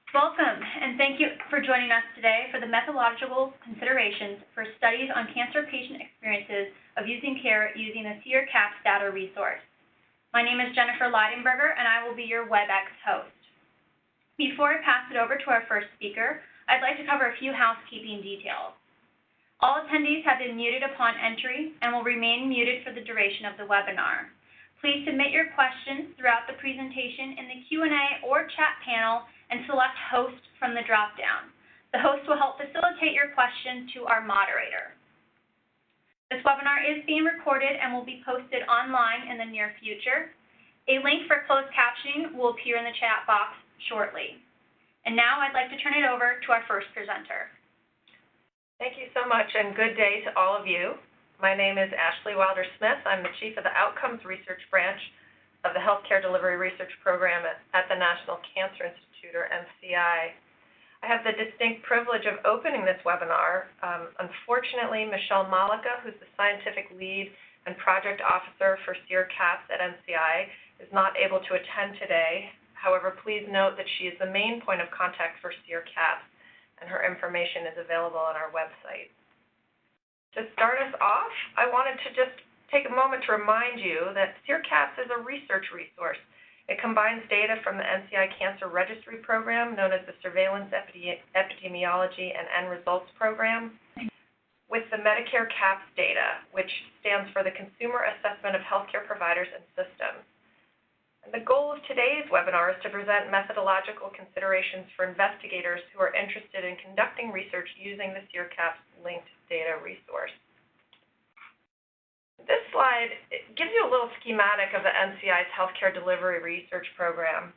Welcome, and thank you for joining us today for the Methodological Considerations for Studies on Cancer Patient Experiences of Using Care using the SEER-CAHPS Data Resource. My name is Jennifer Leidenberger, and I will be your WebEx host. Before I pass it over to our first speaker, I'd like to cover a few housekeeping details. All attendees have been muted upon entry and will remain muted for the duration of the webinar. Please submit your questions throughout the presentation in the Q&A or chat panel and select Host from the drop-down. The host will help facilitate your question to our moderator. This webinar is being recorded and will be posted online in the near future. A link for closed captioning will appear in the chat box shortly. And now I'd like to turn it over to our first presenter. Thank you so much, and good day to all of you. My name is Ashley Wilder-Smith. I'm the Chief of the Outcomes Research Branch of the Healthcare Delivery Research Program at the National Cancer Institute, or NCI. I have the distinct privilege of opening this webinar. Unfortunately, Michelle Malika, who's the Scientific Lead and Project Officer for SEER-CAHPS at NCI, is not able to attend today. However, please note that she is the main point of contact for SEER-CAHPS, and her information is available on our website. To start us off, I wanted to just take a moment to remind you that SEER-CAHPS is a research resource. It combines data from the NCI Cancer Registry program, known as the Surveillance, Epidemiology, and End Results Program, with the Medicare CAHPS data, which stands for the Consumer Assessment of Healthcare Providers and Systems. And the goal of today's webinar is to present methodological considerations for investigators who are interested in conducting research using the SEER-CAHPS linked data resource. This slide gives you a little schematic of the NCI's Healthcare Delivery Research Program.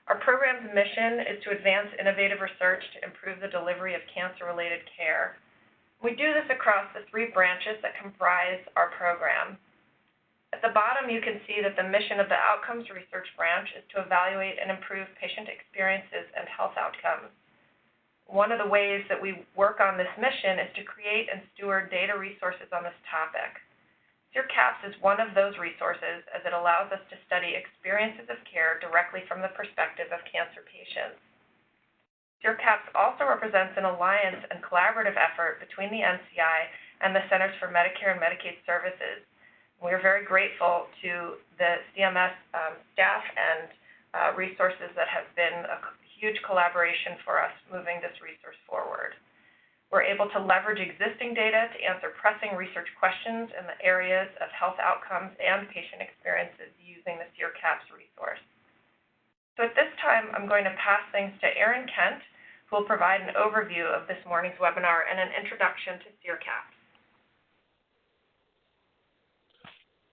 Our program's mission is to advance innovative research to improve the delivery of cancer-related care. We do this across the three branches that comprise our program. At the bottom, you can see that the mission of the Outcomes Research Branch is to evaluate and improve patient experiences and health outcomes. One of the ways that we work on this mission is to create and steward data resources on this topic. SEER-CAHPS is one of those resources, as it allows us to study experiences of care directly from the perspective of cancer patients. SEER-CAHPS also represents an alliance and collaborative effort between the NCI and the Centers for Medicare and Medicaid Services. We are very grateful to the CMS staff and resources that have been a huge collaboration for us moving this resource forward. We're able to leverage existing data to answer pressing research questions in the areas of health outcomes and patient experiences using the SEER-CAHPS resource. So at this time, I'm going to pass things to Erin Kent, who will provide an overview of this morning's webinar and an introduction to SEER-CAHPS.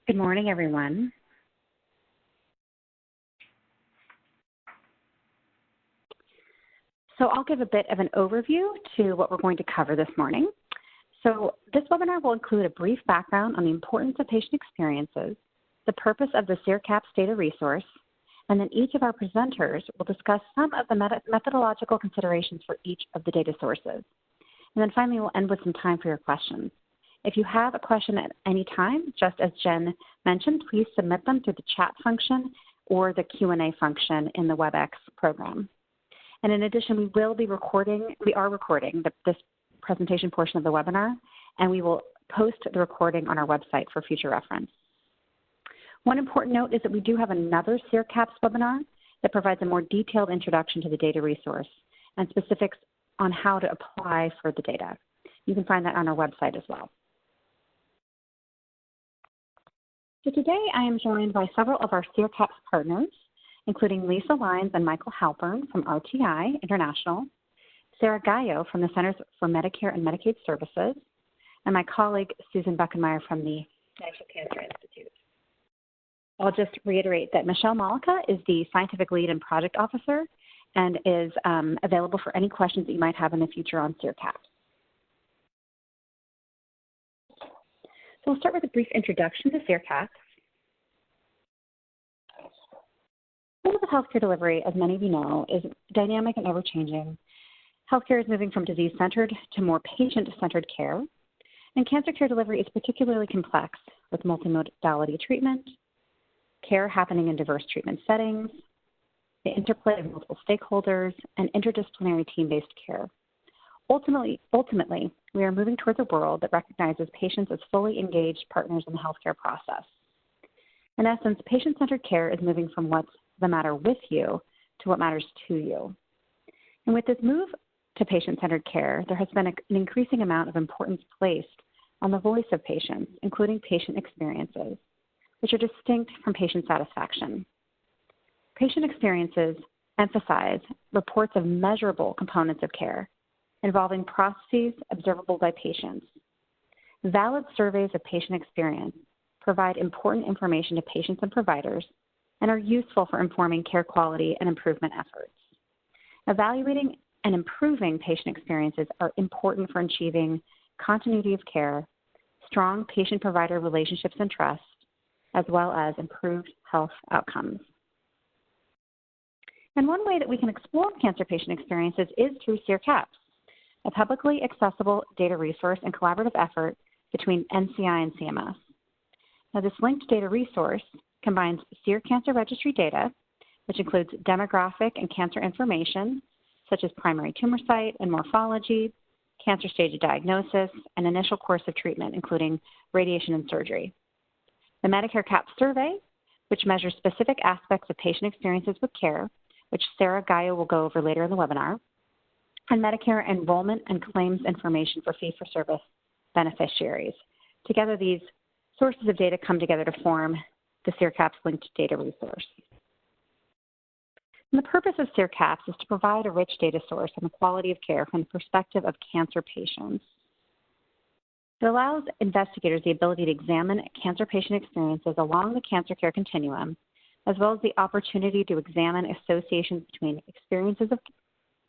Good morning, everyone. So I'll give a bit of an overview to what we're going to cover this morning. So this webinar will include a brief background on the importance of patient experiences, the purpose of the SEER-CAHPS data resource, and then each of our presenters will discuss some of the methodological considerations for each of the data sources. And then finally, we'll end with some time for your questions. If you have a question at any time, just as Jen mentioned, please submit them through the chat function or the Q&A function in the WebEx program. And in addition, we are recording this presentation portion of the webinar, and we will post the recording on our website for future reference. One important note is that we do have another SEER-CAHPS webinar that provides a more detailed introduction to the data resource and specifics on how to apply for the data. You can find that on our website as well. So today I am joined by several of our SEER-CAHPS partners, including Lisa Lyons and Michael Halpern from RTI International, Sarah Gallo from the Centers for Medicare and Medicaid Services, and my colleague Susan Buckenmeyer from the National Cancer Institute. I'll just reiterate that Michelle Malika is the Scientific Lead and Project Officer and is available for any questions that you might have in the future on SEER-CAHPS. So we'll start with a brief introduction to SEER-CAHPS. Field of healthcare delivery, as many of you know, is dynamic and ever-changing. Healthcare is moving from disease-centered to more patient-centered care, and cancer care delivery is particularly complex with multimodality treatment, care happening in diverse treatment settings, the interplay of multiple stakeholders, and interdisciplinary team-based care. Ultimately, we are moving towards a world that recognizes patients as fully engaged partners in the healthcare process. In essence, patient-centered care is moving from what's the matter with you to what matters to you. And with this move to patient-centered care, there has been an increasing amount of importance placed on the voice of patients, including patient experiences, which are distinct from patient satisfaction. Patient experiences emphasize reports of measurable components of care involving processes observable by patients. Valid surveys of patient experience provide important information to patients and providers and are useful for informing care quality and improvement efforts. Evaluating and improving patient experiences are important for achieving continuity of care, strong patient-provider relationships and trust, as well as improved health outcomes. And one way that we can explore cancer patient experiences is through SEER-CAHPS, a publicly accessible data resource and collaborative effort between NCI and CMS. Now, this linked data resource combines SEER cancer registry data, which includes demographic and cancer information, such as primary tumor site and morphology, cancer stage diagnosis, and initial course of treatment, including radiation and surgery. The Medicare CAHPS survey, which measures specific aspects of patient experiences with care, which Sarah Gaia will go over later in the webinar, and Medicare enrollment and claims information for fee-for-service beneficiaries. Together, these sources of data come together to form the SEER-CAHPS linked data resource. And the purpose of SEER-CAHPS is to provide a rich data source on the quality of care from the perspective of cancer patients. It allows investigators the ability to examine cancer patient experiences along the cancer care continuum, as well as the opportunity to examine associations between experiences of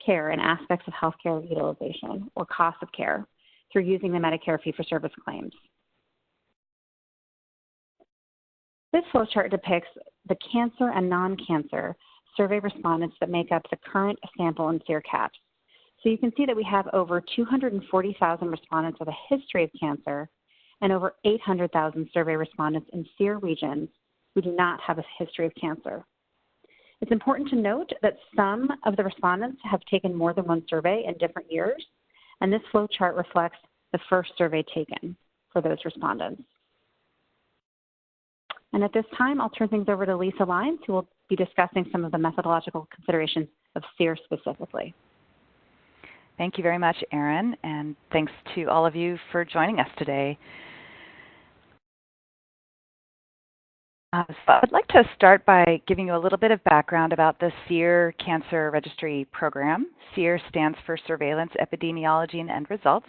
care and aspects of healthcare utilization or cost of care through using the Medicare fee-for-service claims. This flowchart depicts the cancer and non-cancer survey respondents that make up the current sample in SEER-CAHPS. So you can see that we have over 240,000 respondents with a history of cancer and over 800,000 survey respondents in SEER regions who do not have a history of cancer. It's important to note that some of the respondents have taken more than one survey in different years, and this flowchart reflects the first survey taken for those respondents. And at this time, I'll turn things over to Lisa Lyons, who will be discussing some of the methodological considerations of SEER specifically. Thank you very much, Erin, and thanks to all of you for joining us today. So I'd like to start by giving you a little bit of background about the SEER Cancer Registry Program. SEER stands for Surveillance, Epidemiology, and End Results.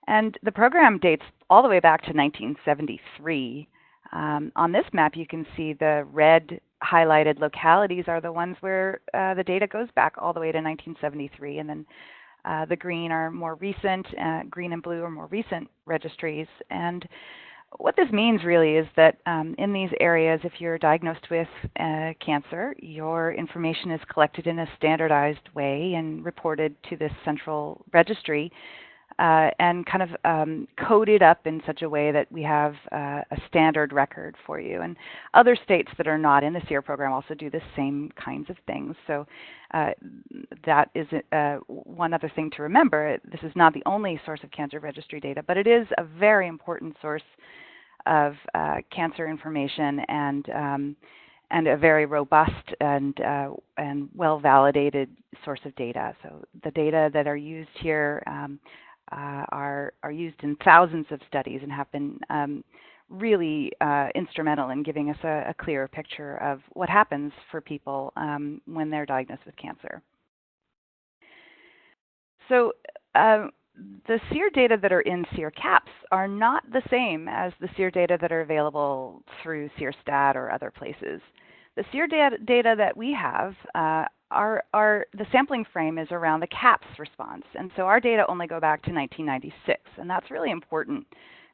And the program dates all the way back to 1973. On this map, you can see the red highlighted localities are the ones where the data goes back all the way to 1973, and then the green are more recent, green and blue are more recent registries. And what this means really is that in these areas, if you're diagnosed with cancer, your information is collected in a standardized way and reported to this central registry and kind of coded up in such a way that we have a standard record for you. And other states that are not in the SEER program also do the same kinds of things. So that is one other thing to remember. This is not the only source of cancer registry data, but it is a very important source of cancer information and a very robust and well-validated source of data. So the data that are used here are used in thousands of studies and have been really instrumental in giving us a clearer picture of what happens for people when they're diagnosed with cancer. So the SEER data that are in SEER-CAHPS are not the same as the SEER data that are available through SEER-STAT or other places. The SEER data that we have the sampling frame is around the CAHPS response, and so our data only go back to 1996, and that's really important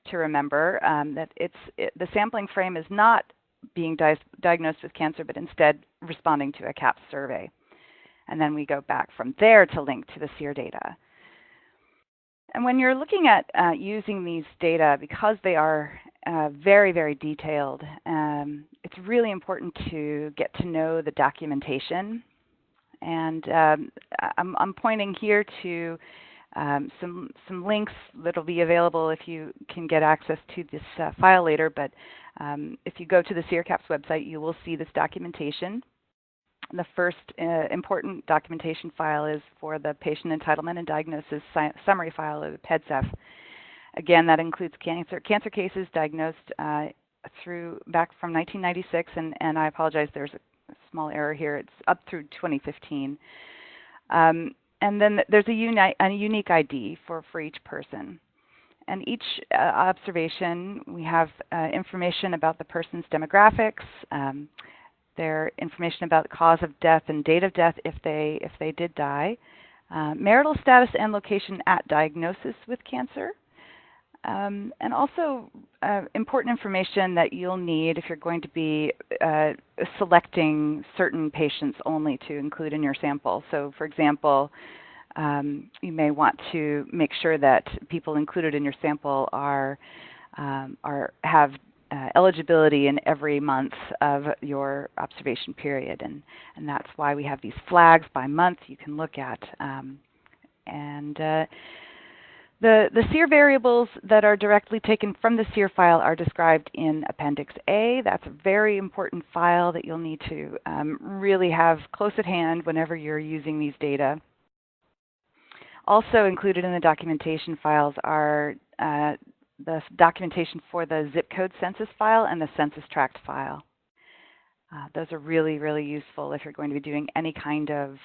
to remember that the sampling frame is not being diagnosed with cancer, but instead responding to a CAHPS survey. And then we go back from there to link to the SEER data. And when you're looking at using these data, because they are very, very detailed. It's really important to get to know the documentation. And I'm pointing here to some links that will be available if you can get access to this file later. But if you go to the SEER-CAHPS website, you will see this documentation. The first important documentation file is for the patient entitlement and diagnosis summary file, or the PEDSF. Again, that includes cancer cases diagnosed back from 1996, and I apologize, there's a small error here. It's up through 2015. And then there's a unique ID for each person. And each observation, we have information about the person's demographics, their information about the cause of death and date of death if they did die, marital status and location at diagnosis with cancer, and also important information that you'll need if you're going to be selecting certain patients only to include in your sample. So, for example, you may want to make sure that people included in your sample have eligibility in every month of your observation period, and that's why we have these flags by month you can look at. The SEER variables that are directly taken from the SEER file are described in Appendix A. That's a very important file that you'll need to really have close at hand whenever you're using these data. Also included in the documentation files are the documentation for the zip code census file and the census tract file. Those are really, really useful if you're going to be doing any kind of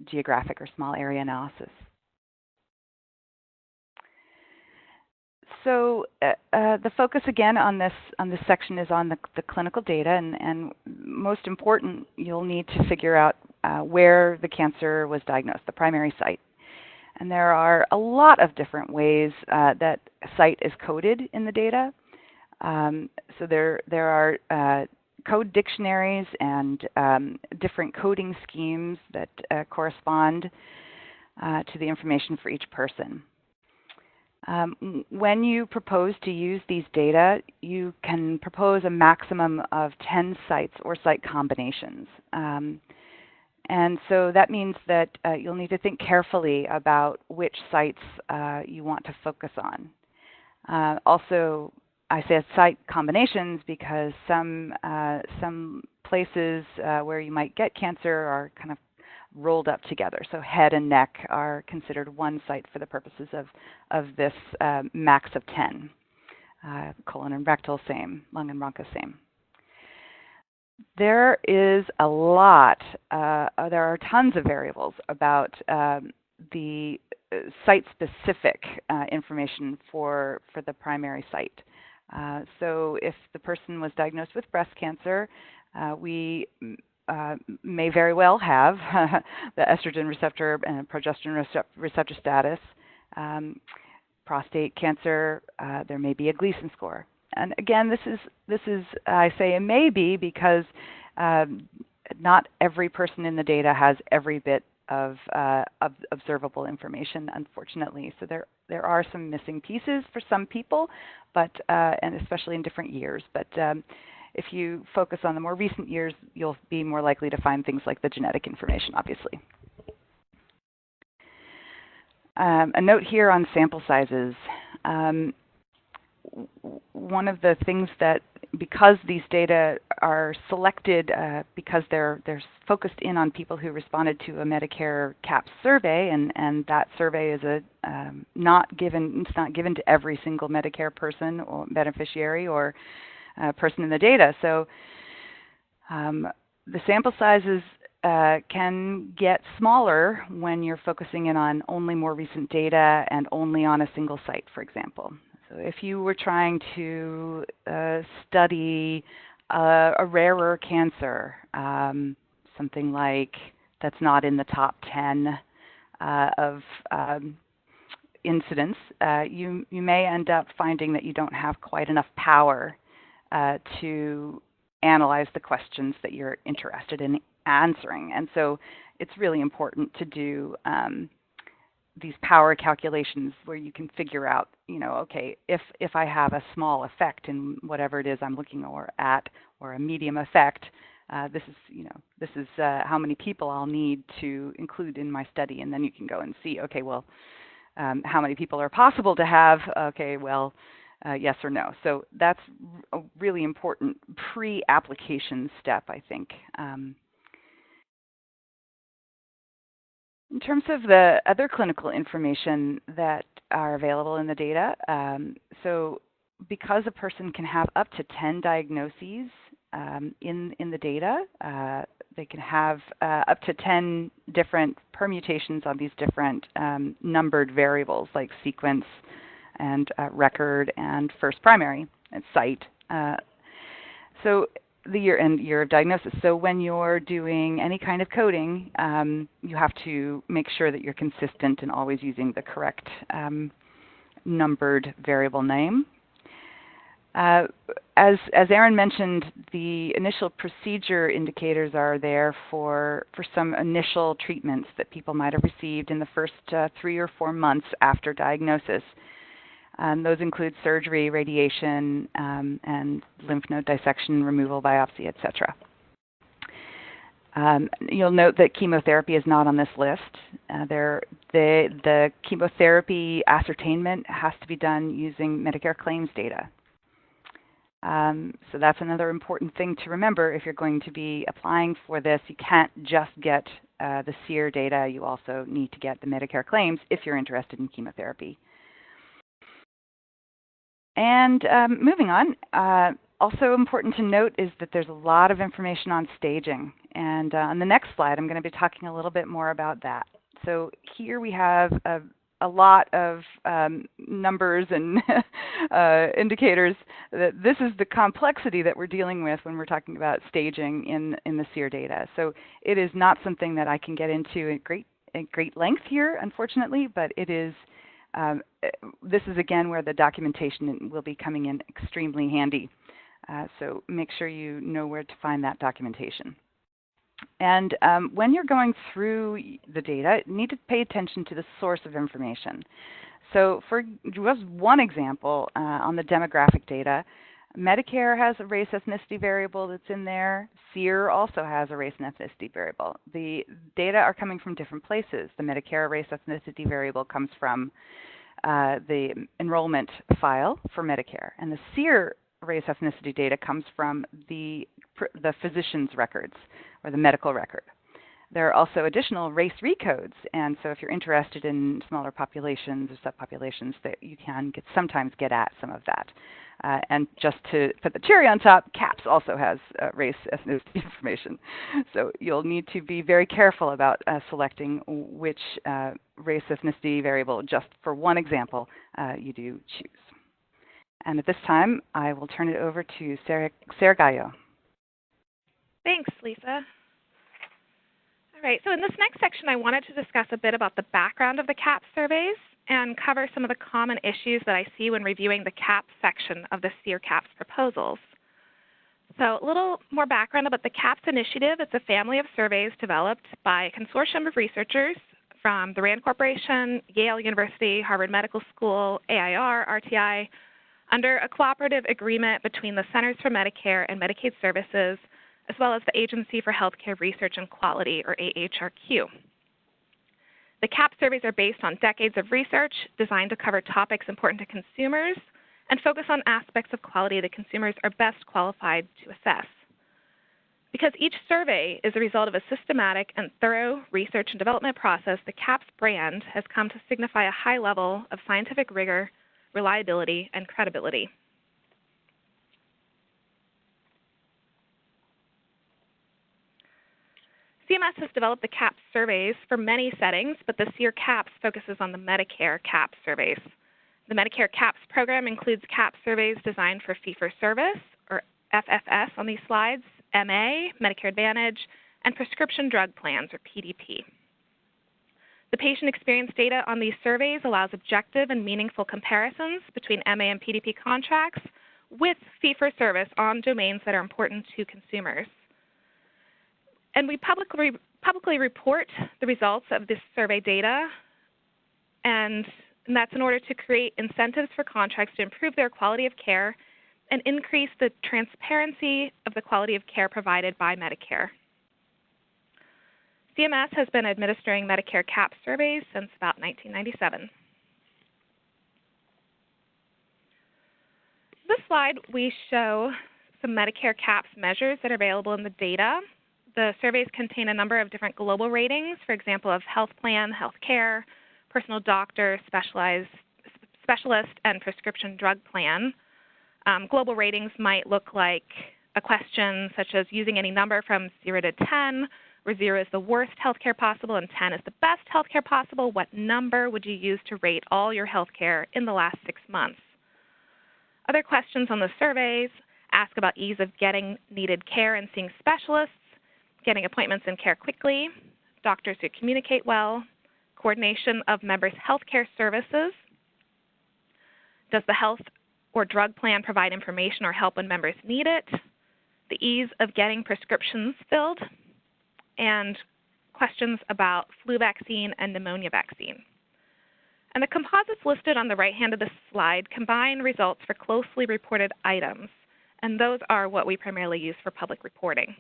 geographic or small area analysis. So the focus again on this section is on the clinical data, and most important, you'll need to figure out where the cancer was diagnosed, the primary site. And there are a lot of different ways that site is coded in the data. So there are code dictionaries and different coding schemes that correspond to the information for each person. When you propose to use these data, you can propose a maximum of 10 sites or site combinations. And so that means that you'll need to think carefully about which sites you want to focus on. Also, I say site combinations because some places where you might get cancer are kind of rolled up together. So head and neck are considered one site for the purposes of this max of 10. Colon and rectal, same. Lung and bronchus, same. There is a lot, there are tons of variables about the site-specific information for the primary site. So if the person was diagnosed with breast cancer, we may very well have the estrogen receptor and progesterone receptor status. Prostate cancer, there may be a Gleason score. And again, this is I say it may be because not every person in the data has every bit of observable information, unfortunately. So there are some missing pieces for some people, but and especially in different years. But if you focus on the more recent years, you'll be more likely to find things like the genetic information, obviously. A note here on sample sizes. One of the things that, because these data are selected because they're focused in on people who responded to a Medicare CAHPS survey, and that survey is it's not given to every single Medicare person or beneficiary or person in the data. So the sample sizes can get smaller when you're focusing in on only more recent data and only on a single site, for example. So if you were trying to study a rarer cancer, something like that's not in the top 10 of incidents, you may end up finding that you don't have quite enough power to analyze the questions that you're interested in answering. And so it's really important to do these power calculations where you can figure out, okay, if I have a small effect in whatever it is I'm looking at, or a medium effect, this is how many people I'll need to include in my study, and then you can go and see, okay, well, how many people are possible to have? Okay, well, yes or no. So that's a really important pre-application step, I think. In terms of the other clinical information that are available in the data, so because a person can have up to 10 diagnoses in the data, they can have up to 10 different permutations on these different numbered variables like sequence and record and first primary and site. So the year of diagnosis. So when you're doing any kind of coding, you have to make sure that you're consistent and always using the correct numbered variable name. As Erin mentioned, the initial procedure indicators are there for some initial treatments that people might have received in the first 3 or 4 months after diagnosis. Those include surgery, radiation, and lymph node dissection, removal, biopsy, etc. You'll note that chemotherapy is not on this list. The chemotherapy ascertainment has to be done using Medicare claims data. So that's another important thing to remember if you're going to be applying for this. You can't just get the SEER data. You also need to get the Medicare claims if you're interested in chemotherapy. And moving on, also important to note is that there's a lot of information on staging. And on the next slide, I'm going to be talking a little bit more about that. So here we have a lot of numbers and indicators. That this is the complexity that we're dealing with when we're talking about staging in the SEER data. So it is not something that I can get into at great length here, unfortunately, but it is. This is again where the documentation will be coming in extremely handy. So make sure you know where to find that documentation. And when you're going through the data, you need to pay attention to the source of information. So for just one example, on the demographic data, Medicare has a race ethnicity variable that's in there. SEER also has a race and ethnicity variable. The data are coming from different places. The Medicare race ethnicity variable comes from the enrollment file for Medicare, and the SEER race ethnicity data comes from the physician's records or the medical record. There are also additional race recodes, and so if you're interested in smaller populations or subpopulations, that you can sometimes get at some of that. And just to put the cherry on top, CAHPS also has race ethnicity information. So you'll need to be very careful about selecting which race ethnicity variable, just for one example, you do choose. And at this time, I will turn it over to Sarah Gallo. Thanks, Lisa. All right, so in this next section, I wanted to discuss a bit about the background of the CAHPS surveys and cover some of the common issues that I see when reviewing the CAHPS section of the SEER-CAHPS proposals. So a little more background about the CAHPS initiative. It's a family of surveys developed by a consortium of researchers from the RAND Corporation, Yale University, Harvard Medical School, AIR, RTI, under a cooperative agreement between the Centers for Medicare and Medicaid Services, as well as the Agency for Healthcare Research and Quality, or AHRQ. The CAHPS surveys are based on decades of research designed to cover topics important to consumers and focus on aspects of quality that consumers are best qualified to assess. Because each survey is a result of a systematic and thorough research and development process, the CAHPS brand has come to signify a high level of scientific rigor, reliability, and credibility. CMS has developed the CAHPS surveys for many settings, but the SEER-CAHPS focuses on the Medicare CAHPS surveys. The Medicare CAHPS program includes CAHPS surveys designed for fee-for-service, or FFS on these slides, MA, Medicare Advantage, and prescription drug plans, or PDP. The patient experience data on these surveys allows objective and meaningful comparisons between MA and PDP contracts with fee-for-service on domains that are important to consumers. And we publicly report the results of this survey data and that's in order to create incentives for contracts to improve their quality of care and increase the transparency of the quality of care provided by Medicare. CMS has been administering Medicare CAHPS surveys since about 1997. This slide, we show some Medicare CAHPS measures that are available in the data. The surveys contain a number of different global ratings, for example, of health plan, health care, personal doctor, specialist, and prescription drug plan. Global ratings might look like a question such as using any number from 0 to 10, where 0 is the worst healthcare possible and 10 is the best healthcare possible. What number would you use to rate all your healthcare in the last 6 months? Other questions on the surveys ask about ease of getting needed care and seeing specialists, getting appointments and care quickly, doctors who communicate well, coordination of members' healthcare services. Does the health or drug plan provide information or help when members need it? The ease of getting prescriptions filled, and questions about flu vaccine and pneumonia vaccine. And the composites listed on the right hand of the slide combine results for closely reported items, and those are what we primarily use for public reporting.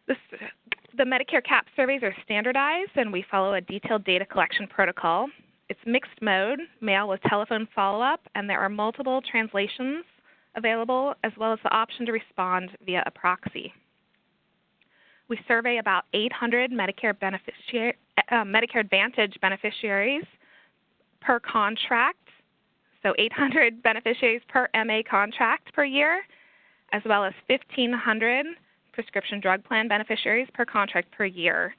The Medicare CAHPS surveys are standardized, and we follow a detailed data collection protocol. It's mixed mode, mail with telephone follow-up, and there are multiple translations available, as well as the option to respond via a proxy. We survey about 800 Medicare Advantage beneficiaries per contract, so 800 beneficiaries per MA contract per year, as well as 1,500 prescription drug plan beneficiaries per contract per year.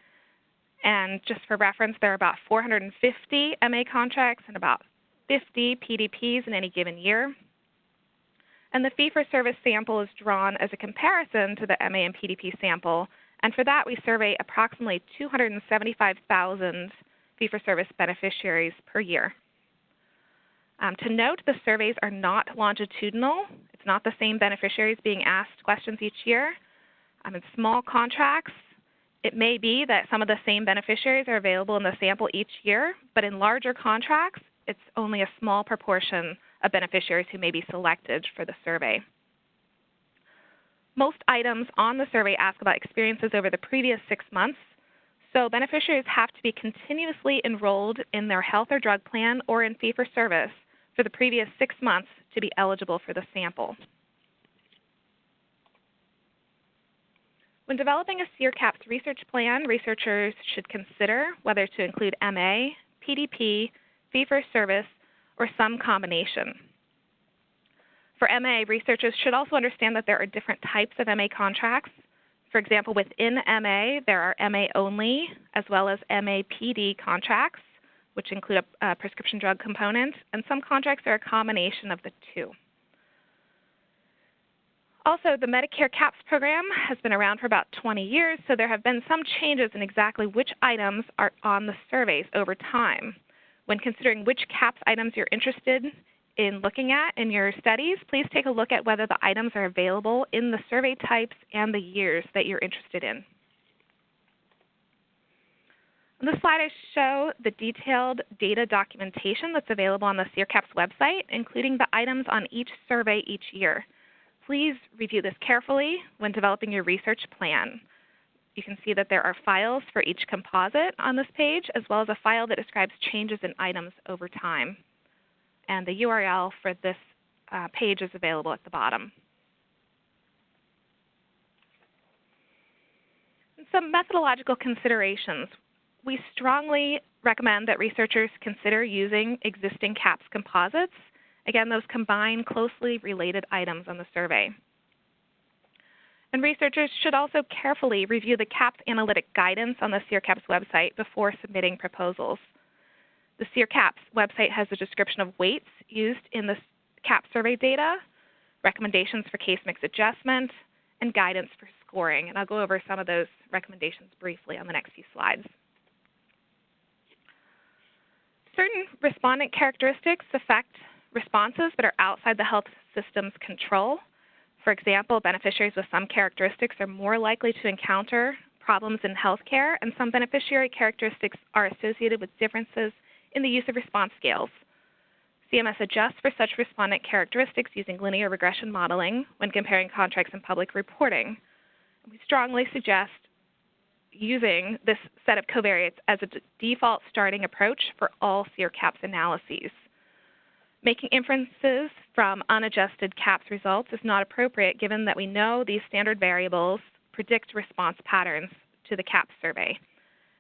And just for reference, there are about 450 MA contracts and about 50 PDPs in any given year. And the fee-for-service sample is drawn as a comparison to the MA and PDP sample, and for that we survey approximately 275,000 fee-for-service beneficiaries per year. To note, the surveys are not longitudinal. It's not the same beneficiaries being asked questions each year. In small contracts, it may be that some of the same beneficiaries are available in the sample each year, but in larger contracts, it's only a small proportion of beneficiaries who may be selected for the survey. Most items on the survey ask about experiences over the previous 6 months, so beneficiaries have to be continuously enrolled in their health or drug plan or in fee-for-service for the previous 6 months to be eligible for the sample. When developing a SEER-CAHPS research plan, researchers should consider whether to include MA, PDP, fee-for-service, or some combination. For MA, researchers should also understand that there are different types of MA contracts. For example, within MA, there are MA only as well as MA PD contracts, which include a prescription drug component, and some contracts are a combination of the two. Also, the Medicare CAHPS program has been around for about 20 years, so there have been some changes in exactly which items are on the surveys over time. When considering which CAHPS items you're interested in looking at in your studies, please take a look at whether the items are available in the survey types and the years that you're interested in. On this slide, I show the detailed data documentation that's available on the SEER-CAHPS website, including the items on each survey each year. Please review this carefully when developing your research plan. You can see that there are files for each composite on this page, as well as a file that describes changes in items over time. And the URL for this page is available at the bottom. And some methodological considerations. We strongly recommend that researchers consider using existing CAHPS composites. Again, those combine closely related items on the survey. And researchers should also carefully review the CAHPS analytic guidance on the SEER-CAHPS website before submitting proposals. The SEER-CAHPS website has a description of weights used in the CAHPS survey data, recommendations for case mix adjustment, and guidance for scoring. And I'll go over some of those recommendations briefly on the next few slides. Certain respondent characteristics affect responses that are outside the health system's control. For example, beneficiaries with some characteristics are more likely to encounter problems in healthcare, and some beneficiary characteristics are associated with differences in the use of response scales. CMS adjusts for such respondent characteristics using linear regression modeling when comparing contracts and public reporting. We strongly suggest using this set of covariates as a default starting approach for all SEER-CAHPS analyses. Making inferences from unadjusted CAHPS results is not appropriate given that we know these standard variables predict response patterns to the CAHPS survey.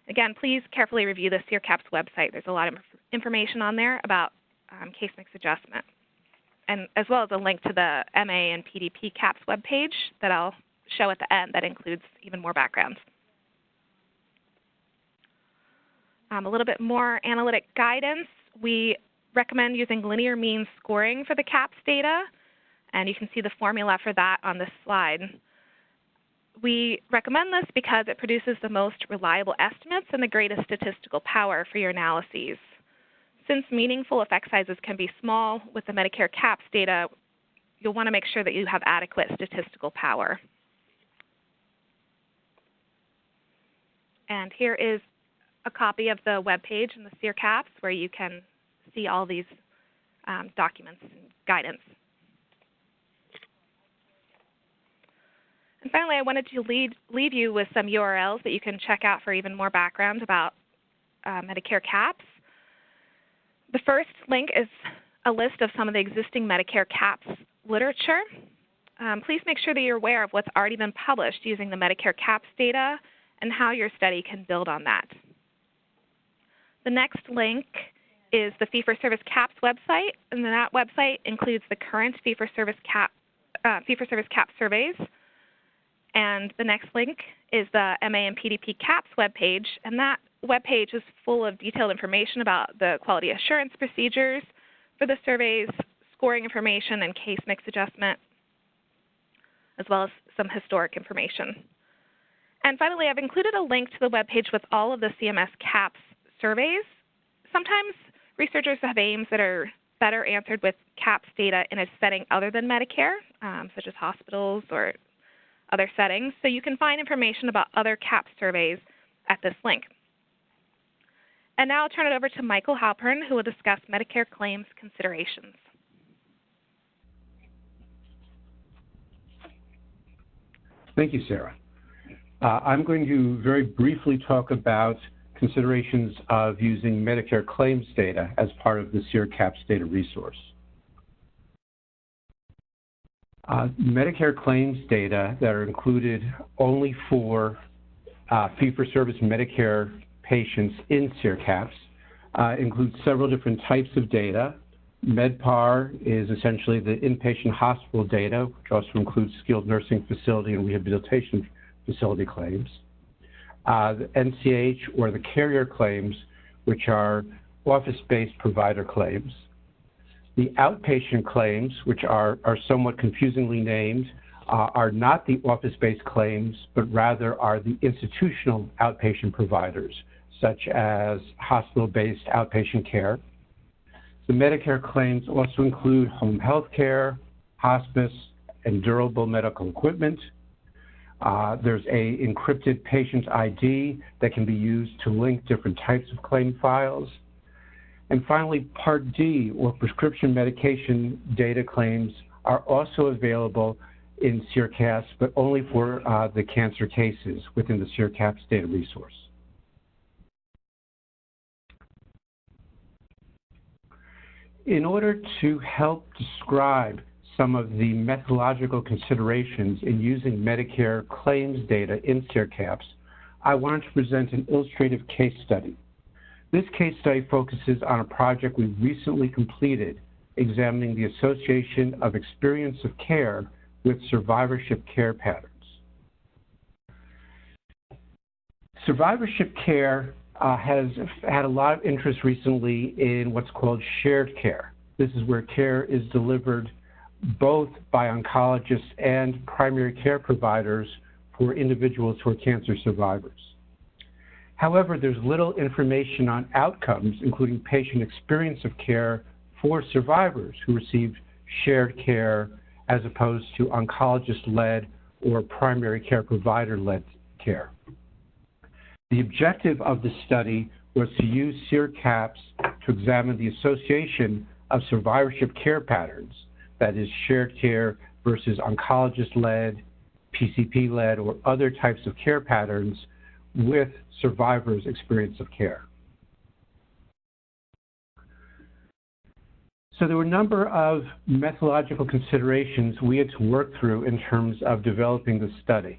Again, please carefully review the SEER-CAHPS website. There's a lot of information on there about case mix adjustment, and as well as a link to the MA and PDP CAHPS webpage that I'll show at the end that includes even more background. A little bit more analytic guidance. We recommend using linear mean scoring for the CAHPS data, and you can see the formula for that on this slide. We recommend this because it produces the most reliable estimates and the greatest statistical power for your analyses. Since meaningful effect sizes can be small with the Medicare CAHPS data, you'll want to make sure that you have adequate statistical power. And here is a copy of the web page in the SEER-CAHPS where you can see all these documents and guidance. And finally, I wanted to leave you with some URLs that you can check out for even more background about Medicare CAHPS. The first link is a list of some of the existing Medicare CAHPS literature. Please make sure that you're aware of what's already been published using the Medicare CAHPS data and how your study can build on that. The next link is the Fee-for-Service CAHPS website, and that website includes the current Fee-for-Service CAHPS surveys. And the next link is the MA and PDP CAHPS webpage, and that webpage is full of detailed information about the quality assurance procedures for the surveys, scoring information, and case mix adjustment, as well as some historic information. And finally, I've included a link to the webpage with all of the CMS CAHPS surveys. Sometimes researchers have aims that are better answered with CAHPS data in a setting other than Medicare, such as hospitals or other settings. So you can find information about other CAHPS surveys at this link. And now I'll turn it over to Michael Halpern, who will discuss Medicare claims considerations. Thank you, Sarah. I'm going to very briefly talk about considerations of using Medicare claims data as part of the SEER-CAHPS Data Resource. Medicare claims data that are included only for fee-for-service Medicare patients in SEER-CAHPS include several different types of data. MedPAR is essentially the inpatient hospital data, which also includes skilled nursing facility and rehabilitation facility claims. The NCH or the carrier claims, which are office-based provider claims. The outpatient claims, which are somewhat confusingly named, are not the office-based claims, but rather are the institutional outpatient providers, such as hospital-based outpatient care. The Medicare claims also include home health care, hospice, and durable medical equipment. There's a encrypted patient ID that can be used to link different types of claim files. And finally, Part D, or prescription medication data claims, are also available in SEER-CAHPS, but only for the cancer cases within the SEER-CAHPS Data Resource. In order to help describe some of the methodological considerations in using Medicare claims data in SEER-CAHPS, I wanted to present an illustrative case study. This case study focuses on a project we recently completed examining the association of experience of care with survivorship care patterns. Survivorship care has had a lot of interest recently in what's called shared care. This is where care is delivered both by oncologists and primary care providers for individuals who are cancer survivors. However, there's little information on outcomes, including patient experience of care for survivors who received shared care as opposed to oncologist-led or primary care provider-led care. The objective of the study was to use SEER-CAHPS to examine the association of survivorship care patterns, that is, shared care versus oncologist-led, PCP-led, or other types of care patterns with survivors' experience of care. So there were a number of methodological considerations we had to work through in terms of developing the study.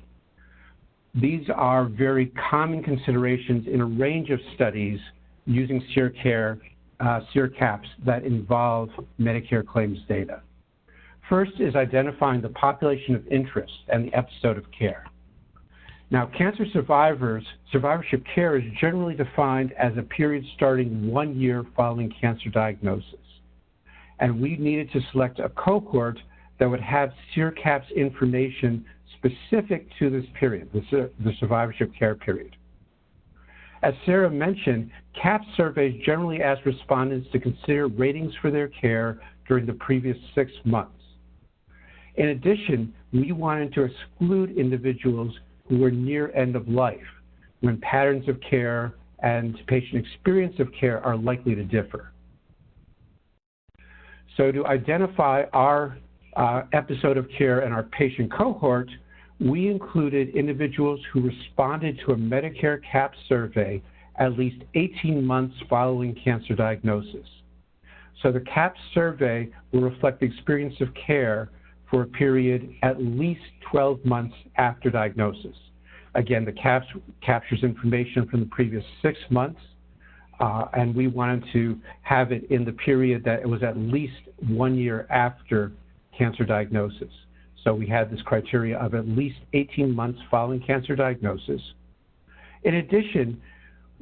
These are very common considerations in a range of studies using SEER-CAHPS that involve Medicare claims data. First is identifying the population of interest and the episode of care. Now, cancer survivorship care is generally defined as a period starting 1 year following cancer diagnosis. And we needed to select a cohort that would have SEER-CAHPS information specific to this period, the survivorship care period. As Sarah mentioned, CAHPS surveys generally ask respondents to consider ratings for their care during the previous 6 months. In addition, we wanted to exclude individuals who were near end of life, when patterns of care and patient experience of care are likely to differ. So to identify our episode of care and our patient cohort, we included individuals who responded to a Medicare CAHPS survey at least 18 months following cancer diagnosis. So the CAHPS survey will reflect the experience of care for a period at least 12 months after diagnosis. Again, the CAHPS captures information from the previous 6 months, and we wanted to have it in the period that it was at least 1 year after cancer diagnosis. So we had this criteria of at least 18 months following cancer diagnosis. In addition,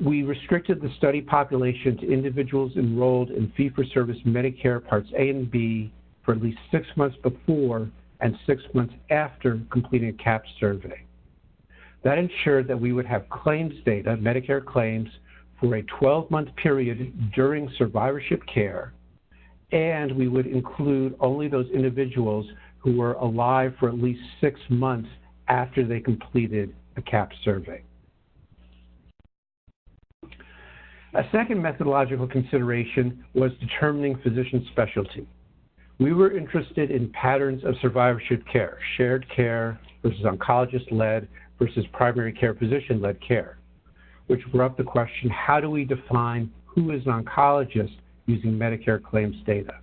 we restricted the study population to individuals enrolled in fee-for-service Medicare Parts A and B for at least 6 months before and 6 months after completing a CAHPS survey. That ensured that we would have claims data, Medicare claims, for a 12-month period during survivorship care, and we would include only those individuals who were alive for at least 6 months after they completed a CAHPS survey. A second methodological consideration was determining physician specialty. We were interested in patterns of survivorship care, shared care versus oncologist-led versus primary care physician-led care, which brought up the question, how do we define who is an oncologist using Medicare claims data?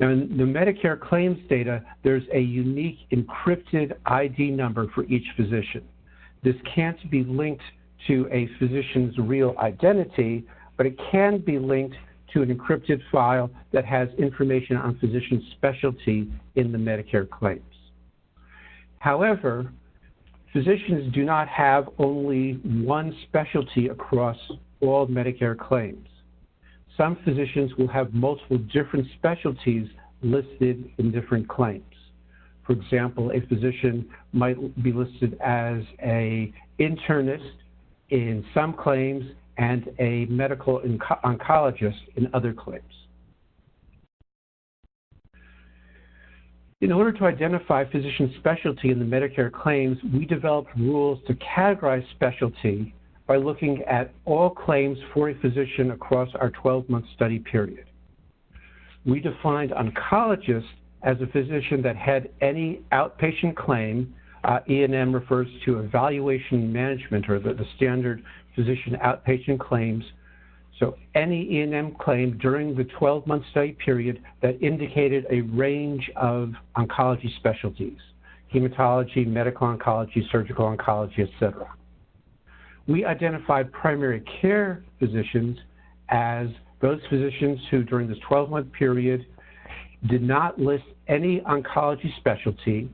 Now, in the Medicare claims data, there's a unique encrypted ID number for each physician. This can't be linked to a physician's real identity, but it can be linked to an encrypted file that has information on physician specialty in the Medicare claims. However, physicians do not have only one specialty across all Medicare claims. Some physicians will have multiple different specialties listed in different claims. For example, a physician might be listed as an internist in some claims and a medical oncologist in other claims. In order to identify physician specialty in the Medicare claims, we developed rules to categorize specialty by looking at all claims for a physician across our 12-month study period. We defined oncologist as a physician that had any outpatient claim. E&M refers to evaluation management, or the standard physician outpatient claims. So any E&M claim during the 12-month study period that indicated a range of oncology specialties, hematology, medical oncology, surgical oncology, et cetera. We identified primary care physicians as those physicians who, during this 12-month period, did not list any oncology specialty,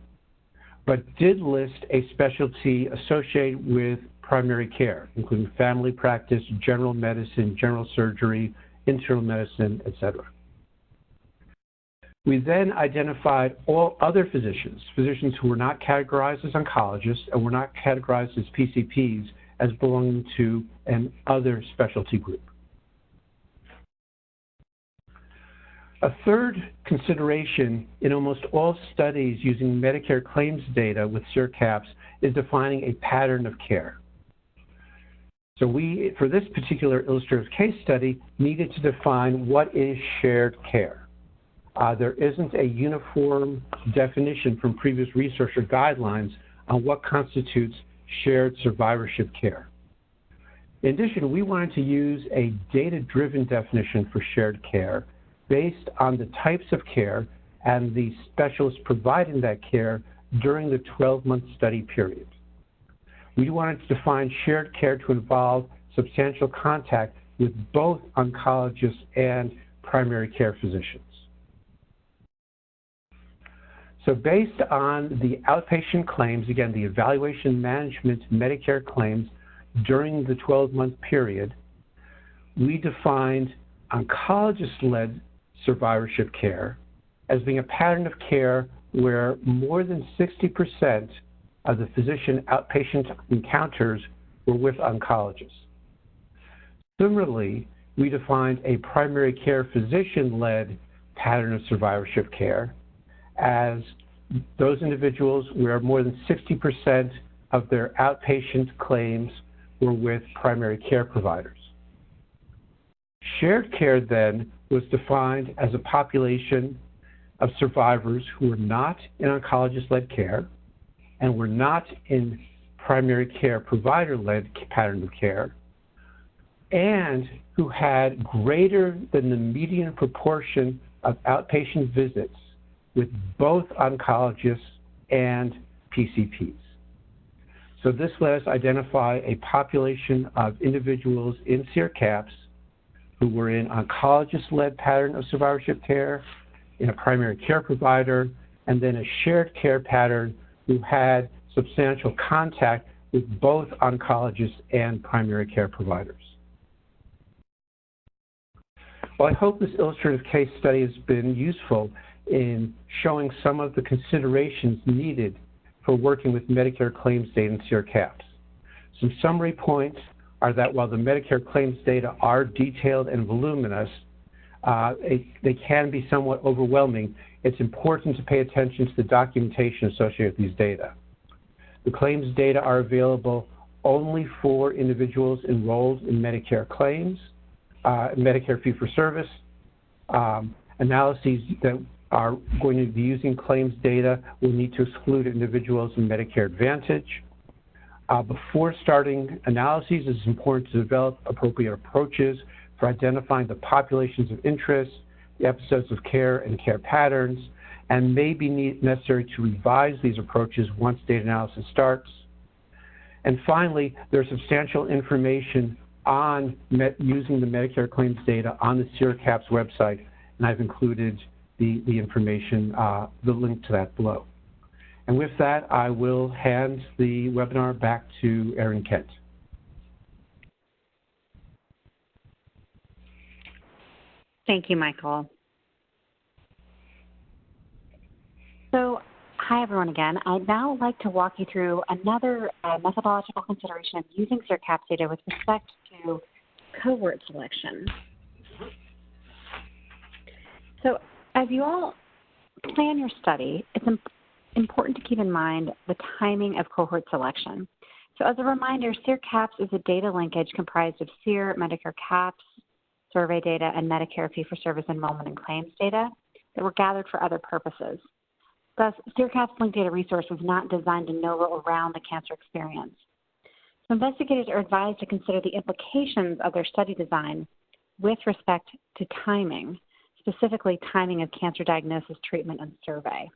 but did list a specialty associated with primary care, including family practice, general medicine, general surgery, internal medicine, et cetera. We then identified all other physicians who were not categorized as oncologists and were not categorized as PCPs, as belonging to an other specialty group. A third consideration in almost all studies using Medicare claims data with SEER-CAHPS is defining a pattern of care. So we, for this particular illustrative case study, needed to define what is shared care. There isn't a uniform definition from previous research or guidelines on what constitutes shared survivorship care. In addition, we wanted to use a data-driven definition for shared care based on the types of care and the specialists providing that care during the 12-month study period. We wanted to define shared care to involve substantial contact with both oncologists and primary care physicians. So based on the outpatient claims, again, the evaluation management Medicare claims during the 12-month period, we defined oncologist-led survivorship care as being a pattern of care where more than 60% of the physician outpatient encounters were with oncologists. Similarly, we defined a primary care physician-led pattern of survivorship care as those individuals where more than 60% of their outpatient claims were with primary care providers. Shared care then was defined as a population of survivors who were not in oncologist-led care and were not in primary care provider-led pattern of care, and who had greater than the median proportion of outpatient visits with both oncologists and PCPs. So this let us identify a population of individuals in SEER-CAHPS who were in oncologist-led pattern of survivorship care, in a primary care provider, and then a shared care pattern who had substantial contact with both oncologists and primary care providers. Well, I hope this illustrative case study has been useful in showing some of the considerations needed for working with Medicare claims data in SEER-CAHPS. Some summary points are that while the Medicare claims data are detailed and voluminous, they can be somewhat overwhelming. It's important to pay attention to the documentation associated with these data. The claims data are available only for individuals enrolled in Medicare claims, Medicare fee-for-service. Analyses that are going to be using claims data will need to exclude individuals in Medicare Advantage. Before starting analyses, it's important to develop appropriate approaches for identifying the populations of interest, the episodes of care and care patterns, and may be necessary to revise these approaches once data analysis starts. And finally, there's substantial information on using the Medicare claims data on the SEER-CAHPS website, and I've included the information, the link to that below. And with that, I will hand the webinar back to Erin Kent. Thank you, Michael. So, hi everyone again. I'd now like to walk you through another methodological consideration of using SEER-CAHPS data with respect to cohort selection. So, as you all plan your study, it's important to keep in mind the timing of cohort selection. So as a reminder, SEER-CAHPS is a data linkage comprised of SEER, Medicare CAHPS, survey data, and Medicare fee-for-service enrollment and claims data that were gathered for other purposes. Thus, SEER-CAHPS Linked Data Resource was not designed to know around the cancer experience. So investigators are advised to consider the implications of their study design with respect to timing, specifically timing of cancer diagnosis, treatment, and survey.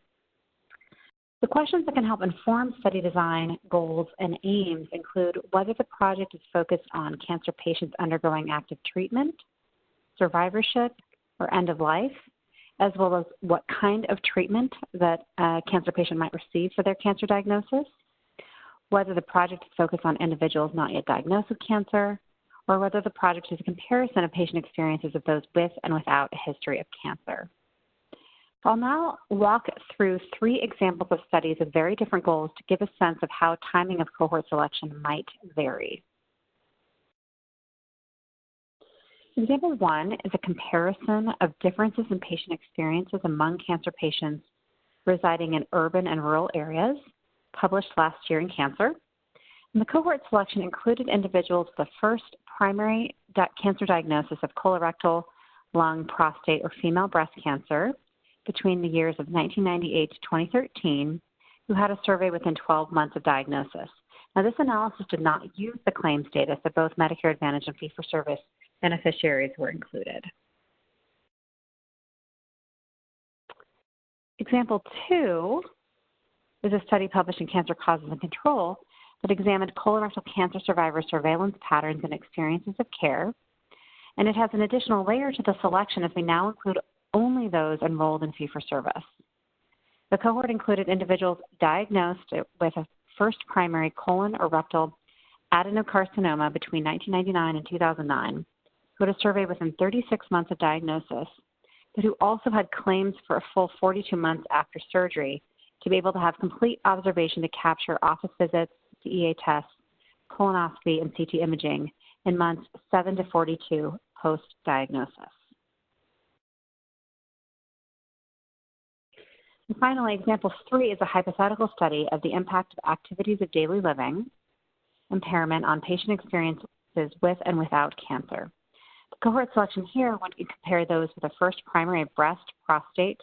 The questions that can help inform study design goals and aims include whether the project is focused on cancer patients undergoing active treatment, survivorship, or end of life, as well as what kind of treatment that a cancer patient might receive for their cancer diagnosis, whether the project is focused on individuals not yet diagnosed with cancer, or whether the project is a comparison of patient experiences of those with and without a history of cancer. I'll now walk through 3 examples of studies with very different goals to give a sense of how timing of cohort selection might vary. Example 1 is a comparison of differences in patient experiences among cancer patients residing in urban and rural areas, published last year in Cancer. And the cohort selection included individuals with the first primary cancer diagnosis of colorectal, lung, prostate, or female breast cancer between the years of 1998 to 2013 who had a survey within 12 months of diagnosis. Now, this analysis did not use the claims data, so both Medicare Advantage and fee-for-service beneficiaries were included. Example 2 is a study published in Cancer Causes and Control that examined colorectal cancer survivor surveillance patterns and experiences of care. And it has an additional layer to the selection as we now include only those enrolled in fee-for-service. The cohort included individuals diagnosed with a first primary colon or rectal adenocarcinoma between 1999 and 2009, who had a survey within 36 months of diagnosis, but who also had claims for a full 42 months after surgery to be able to have complete observation to capture office visits, DEA tests, colonoscopy, and CT imaging in months 7 to 42 post-diagnosis. And finally, example 3 is a hypothetical study of the impact of activities of daily living impairment on patient experiences with and without cancer. The cohort selection here would compare those with a first primary of breast, prostate,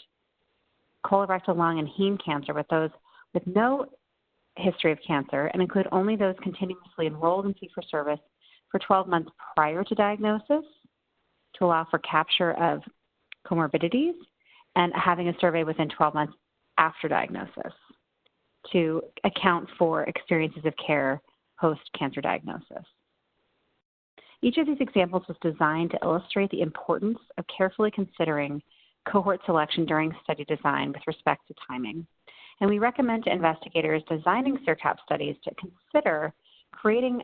colorectal, lung, and heme cancer with those with no history of cancer and include only those continuously enrolled in fee-for-service for 12 months prior to diagnosis to allow for capture of comorbidities, and having a survey within 12 months after diagnosis to account for experiences of care post-cancer diagnosis. Each of these examples was designed to illustrate the importance of carefully considering cohort selection during study design with respect to timing. And we recommend to investigators designing SEER-CAHPS studies to consider creating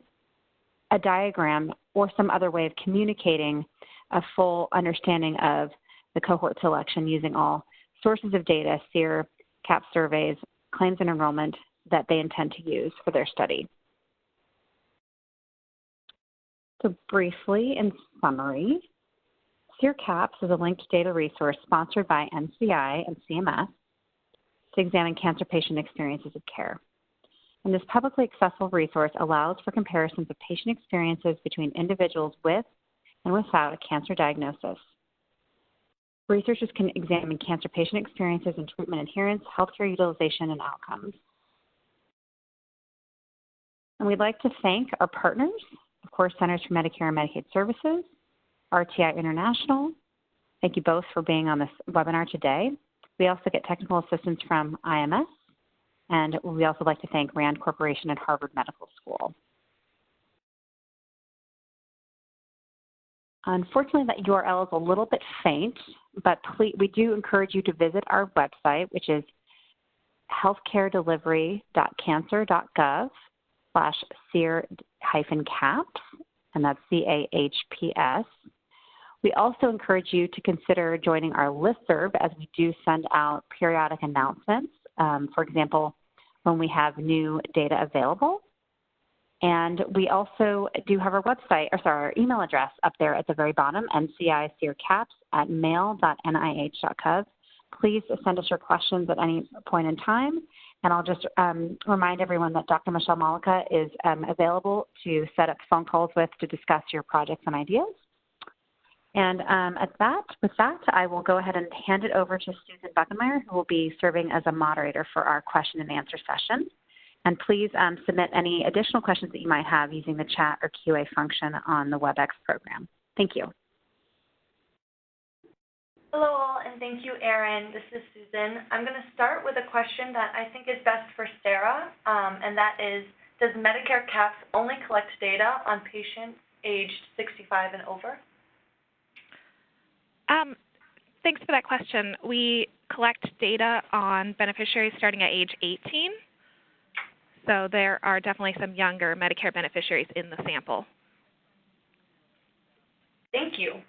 a diagram or some other way of communicating a full understanding of the cohort selection using all sources of data, SEER, CAHPS surveys, claims and enrollment that they intend to use for their study. So briefly, in summary, SEER-CAHPS is a linked data resource sponsored by NCI and CMS to examine cancer patient experiences of care. And this publicly accessible resource allows for comparisons of patient experiences between individuals with and without a cancer diagnosis. Researchers can examine cancer patient experiences in treatment adherence, healthcare utilization, and outcomes. And we'd like to thank our partners, of course, Centers for Medicare and Medicaid Services, RTI International. Thank you both for being on this webinar today. We also get technical assistance from IMS, and we also like to thank RAND Corporation and Harvard Medical School. Unfortunately, that URL is a little bit faint, but please, we do encourage you to visit our website, which is healthcaredelivery.cancer.gov/SEER-CAHPS, and that's CAHPS. We also encourage you to consider joining our listserv as we do send out periodic announcements, for example, when we have new data available. And we also do have our website, our email address up there at the very bottom, nciseercaps@mail.nih.gov. Please send us your questions at any point in time. And I'll just remind everyone that Dr. Michelle Malika is available to set up phone calls with to discuss your projects and ideas. And with that, I will go ahead and hand it over to Susan Buckenmeyer, who will be serving as a moderator for our question and answer session. And please submit any additional questions that you might have using the chat or QA function on the WebEx program. Thank you. Hello all, and thank you, Erin. This is Susan. I'm going to start with a question that I think is best for Sarah, and that is, does Medicare CAHPS only collect data on patients aged 65 and over? Thanks for that question. We collect data on beneficiaries starting at age 18. So there are definitely some younger Medicare beneficiaries in the sample. Thank you.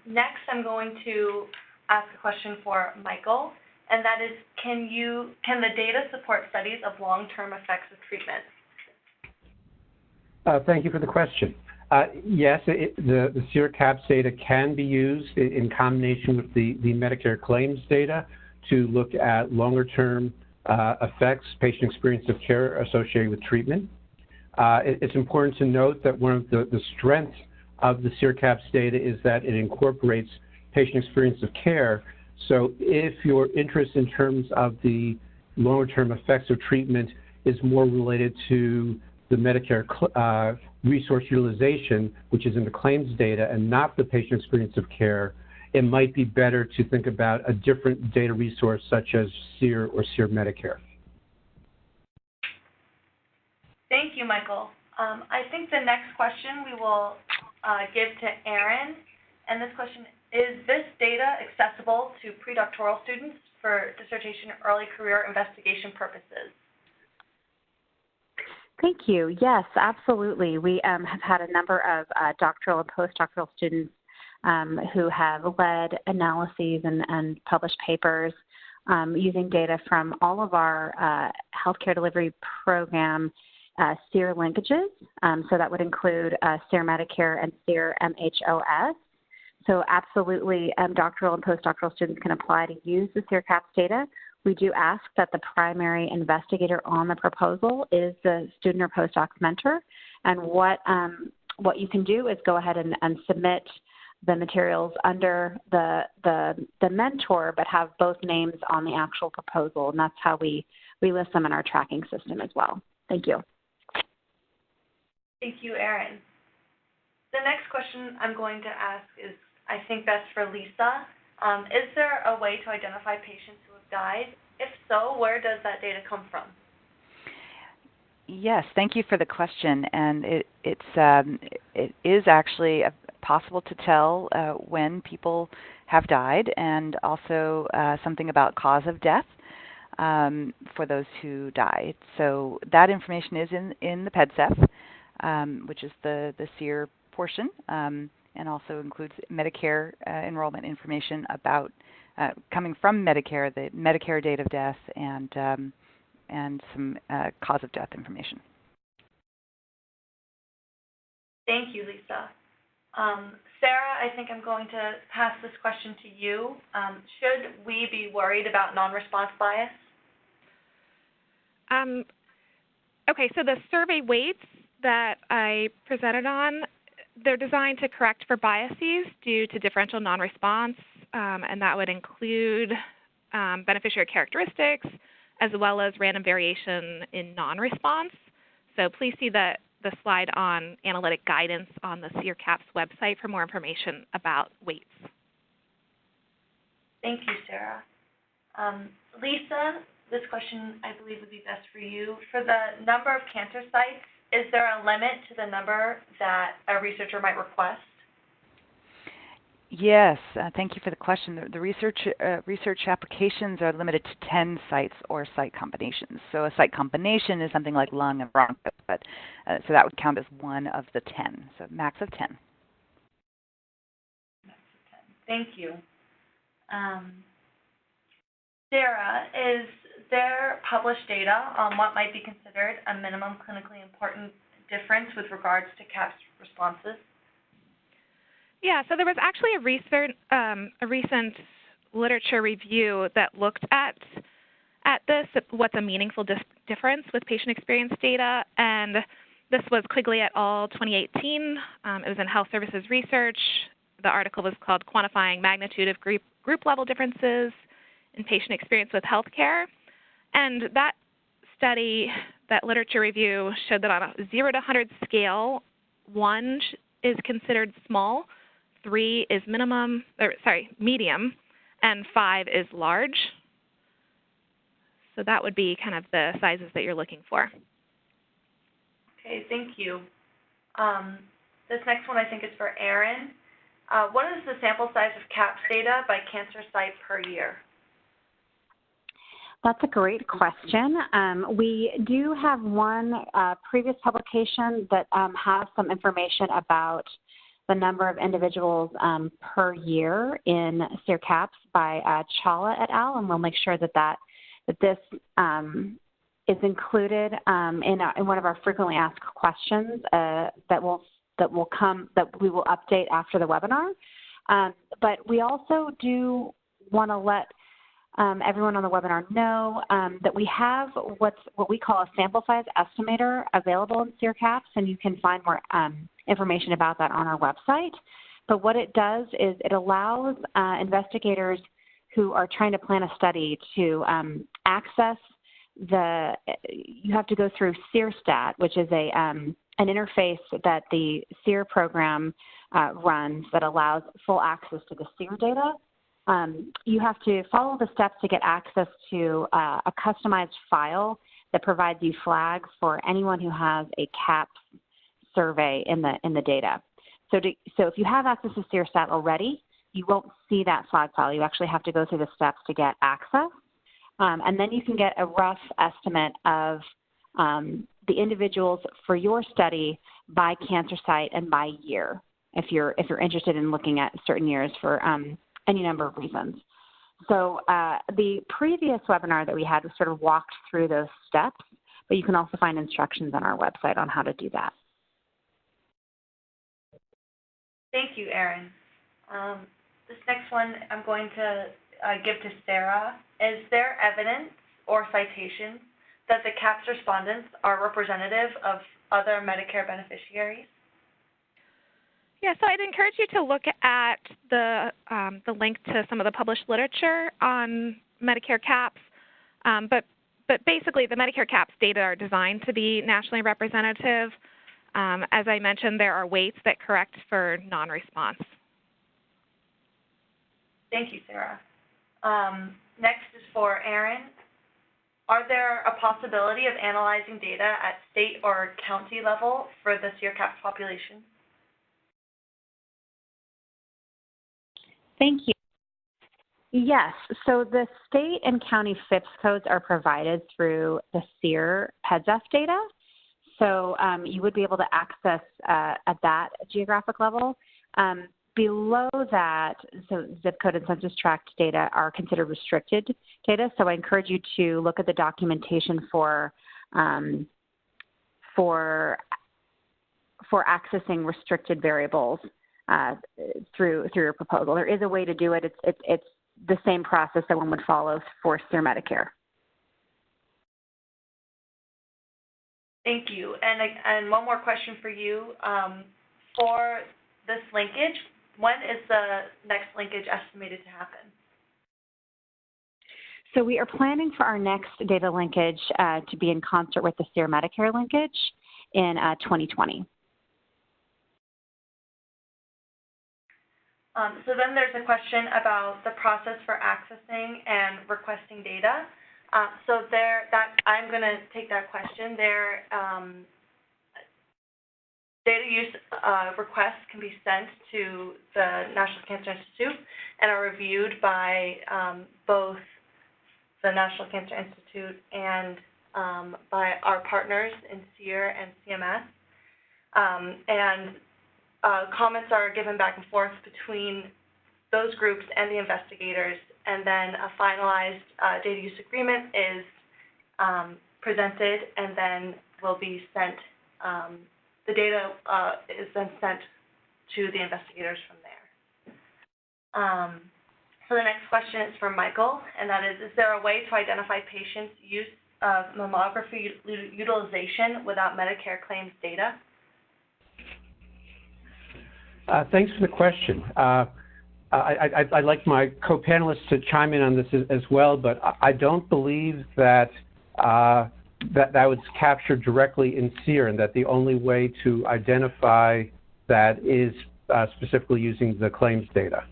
Next, I'm going to ask a question for Michael, and that is, can the data support studies of long-term effects of treatment? Thank you for the question. Yes, the SEER-CAHPS data can be used in combination with the Medicare claims data to look at longer-term effects, patient experience of care associated with treatment. It's important to note that one of the strengths of the SEER-CAHPS data is that it incorporates patient experience of care. So if your interest in terms of the longer-term effects of treatment is more related to the Medicare resource utilization, which is in the claims data, and not the patient experience of care, it might be better to think about a different data resource such as SEER or SEER Medicare. Thank you, Michael. I think the next question we will give to Aaron, and this question is this data accessible to predoctoral students for dissertation early career investigation purposes? Thank you. Yes, absolutely. We have had a number of doctoral and postdoctoral students who have led analyses and published papers using data from all of our healthcare delivery program SEER linkages. So that would include SEER Medicare and SEER MHOS. So absolutely, doctoral and postdoctoral students can apply to use the SEER-CAHPS data. We do ask that the primary investigator on the proposal is the student or postdoc's mentor. And what you can do is go ahead and submit the materials under the mentor, but have both names on the actual proposal. And that's how we list them in our tracking system as well. Thank you. Thank you, Erin. The next question I'm going to ask is, I think, best for Lisa. Is there a way to identify patients who have died? If so, where does that data come from? Yes, thank you for the question. And it is actually possible to tell when people have died, and also something about cause of death for those who died. So that information is in the PEDSF, which is the SEER portion, and also includes Medicare enrollment information about coming from Medicare, the Medicare date of death, and some cause of death information. Thank you, Lisa. Sarah, I think I'm going to pass this question to you. Should we be worried about non-response bias? Okay, so the survey weights that I presented on, they're designed to correct for biases due to differential non-response, and that would include beneficiary characteristics as well as random variation in non-response. So please see the slide on analytic guidance on the SEER-CAHPS website for more information about weights. Thank you, Sarah. Lisa, this question I believe would be best for you. For the number of cancer sites, is there a limit to the number that a researcher might request? Yes, thank you for the question. The research applications are limited to 10 sites or site combinations. So a site combination is something like lung and bronchus, but so that would count as one of the 10. So max of 10. Max of 10. Thank you. Sarah, is there published data on what might be considered a minimum clinically important difference with regards to CAHPS responses? Yeah, so there was actually a recent literature review that looked at this, what's a meaningful difference with patient experience data, and this was Quigley et al. 2018. It was in Health Services Research. The article was called Quantifying Magnitude of Group Level Differences in Patient Experience with Healthcare. And that study, that literature review, showed that on a 0 to 100 scale, 1 is considered small, 3 is medium, and 5 is large. So that would be kind of the sizes that you're looking for. Okay, thank you. This next one I think is for Erin. What is the sample size of CAHPS data by cancer site per year? That's a great question. We do have one previous publication that has some information about the number of individuals per year in SEER-CAHPS by Chawla et al., and we'll make sure that this is included in one of our frequently asked questions that we will update after the webinar. But we also do want to let everyone on the webinar know that we have what we call a sample size estimator available in SEER-CAHPS, and you can find more information about that on our website. But what it does is it allows investigators who are trying to plan a study to access you have to go through SEER-STAT, which is an interface that the SEER program runs that allows full access to the SEER data. You have to follow the steps to get access to a customized file that provides you flags for anyone who has a CAHPS survey in the data. So if you have access to SEER-STAT already, you won't see that flag file. You actually have to go through the steps to get access. And then you can get a rough estimate of the individuals for your study by cancer site and by year, if you're interested in looking at certain years for any number of reasons. So the previous webinar that we had was sort of walked through those steps, but you can also find instructions on our website on how to do that. Thank you, Erin. This next one I'm going to give to Sarah. Is there evidence or citation that the CAHPS respondents are representative of other Medicare beneficiaries? Yeah, so I'd encourage you to look at the link to some of the published literature on Medicare CAHPS. But basically, the Medicare CAHPS data are designed to be nationally representative. As I mentioned, there are weights that correct for non-response. Thank you, Sarah. Next is for Erin. Are there a possibility of analyzing data at state or county level for the SEER-CAHPS population? Thank you. Yes, so the state and county FIPS codes are provided through the SEER PEDSF data. So you would be able to access at that geographic level. Below that, so zip code and census tract data are considered restricted data. So I encourage you to look at the documentation for accessing restricted variables through your proposal. There is a way to do it. It's the same process that one would follow for SEER Medicare. Thank you. And one more question for you. For this linkage, when is the next linkage estimated to happen? So we are planning for our next data linkage to be in concert with the SEER Medicare linkage in 2020. So then there's a question about the process for accessing and requesting data. So I'm going to take that question. Data use requests can be sent to the National Cancer Institute and are reviewed by both the National Cancer Institute and by our partners in SEER and CMS. Comments are given back and forth between those groups and the investigators, and then a finalized data use agreement is presented and then will be sent. The data is then sent to the investigators from there. So the next question is from Michael, and that is there a way to identify patients' use of mammography utilization without Medicare claims data? Thanks for the question. I'd like my co-panelists to chime in on this as well, but I don't believe that that was captured directly in SEER, and that the only way to identify that is specifically using the claims data.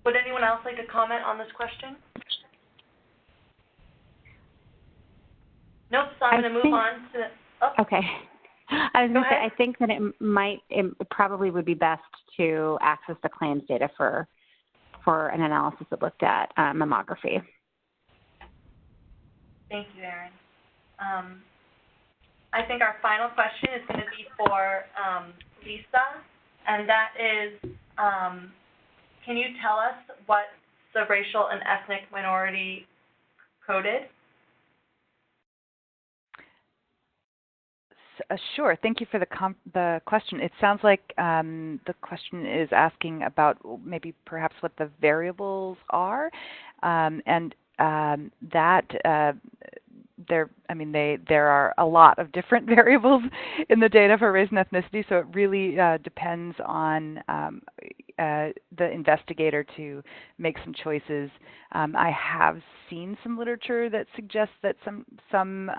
Would anyone else like to comment on this question? Nope, so I'm going to move on to the, Okay. I was going to say, I think that it probably would be best to access the claims data for an analysis that looked at mammography. Thank you, Erin. I think our final question is going to be for Lisa, and that is, can you tell us what the racial and ethnic minority coded? Sure. Thank you for the question. It sounds like the question is asking about maybe perhaps what the variables are, and that there are a lot of different variables in the data for race and ethnicity, so it really depends on the investigator to make some choices. I have seen some literature that suggests that some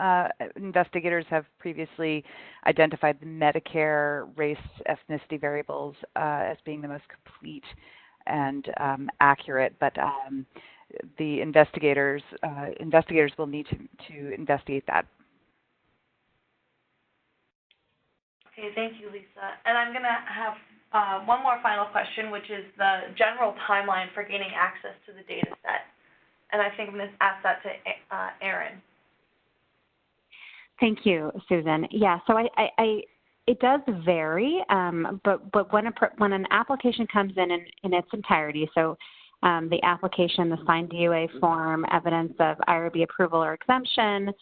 investigators have previously identified the Medicare race ethnicity variables as being the most complete and accurate, but the investigators will need to investigate that. Okay, thank you, Lisa. And I'm going to have one more final question, which is the general timeline for gaining access to the data set. And I think I'm going to ask that to Erin. Thank you, Susan. Yeah, so it does vary, but when an application comes in its entirety, so the application, the signed DOA form, evidence of IRB approval or exemption,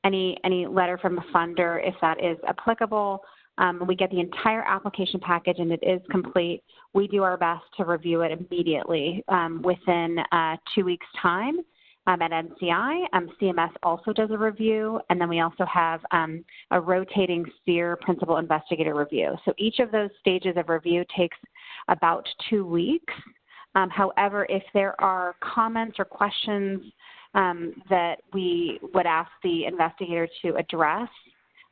any letter from a funder, if that is applicable, we get the entire application package and it is complete. We do our best to review it immediately within 2 weeks' time at NCI. CMS also does a review, and then we also have a rotating SEER principal investigator review. So each of those stages of review takes about 2 weeks. However, if there are comments or questions that we would ask the investigator to address,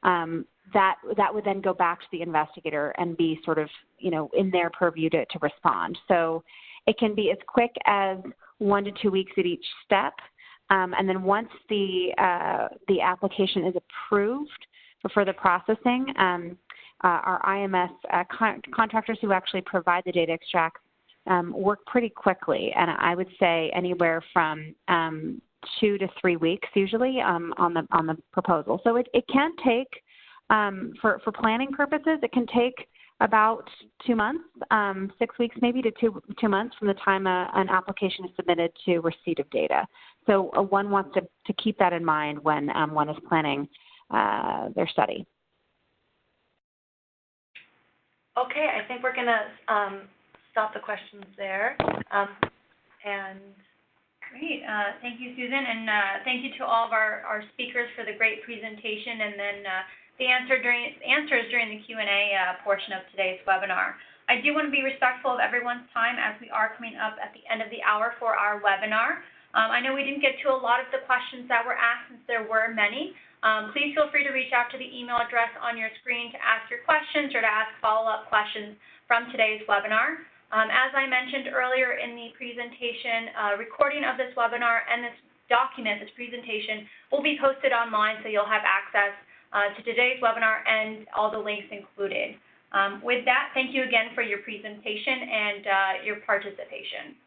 that would then go back to the investigator and be sort of, in their purview to respond. So it can be as quick as 1 to 2 weeks at each step. And then once the application is approved for further processing, our IMS contractors who actually provide the data extracts work pretty quickly, and I would say anywhere from 2 to 3 weeks usually on the proposal. So it can take, for planning purposes, it can take about 2 months, 6 weeks maybe to 2 months from the time an application is submitted to receipt of data. So one wants to keep that in mind when one is planning their study. Okay, I think we're going to stop the questions there. And great. Thank you, Susan, and thank you to all of our speakers for the great presentation and then the answers during the Q&A portion of today's webinar. I do want to be respectful of everyone's time as we are coming up at the end of the hour for our webinar. I know we didn't get to a lot of the questions that were asked since there were many. Please feel free to reach out to the email address on your screen to ask your questions or to ask follow-up questions from today's webinar. As I mentioned earlier in the presentation, a recording of this webinar and this document, this presentation, will be posted online, so you'll have access to today's webinar and all the links included. With that, thank you again for your presentation and your participation.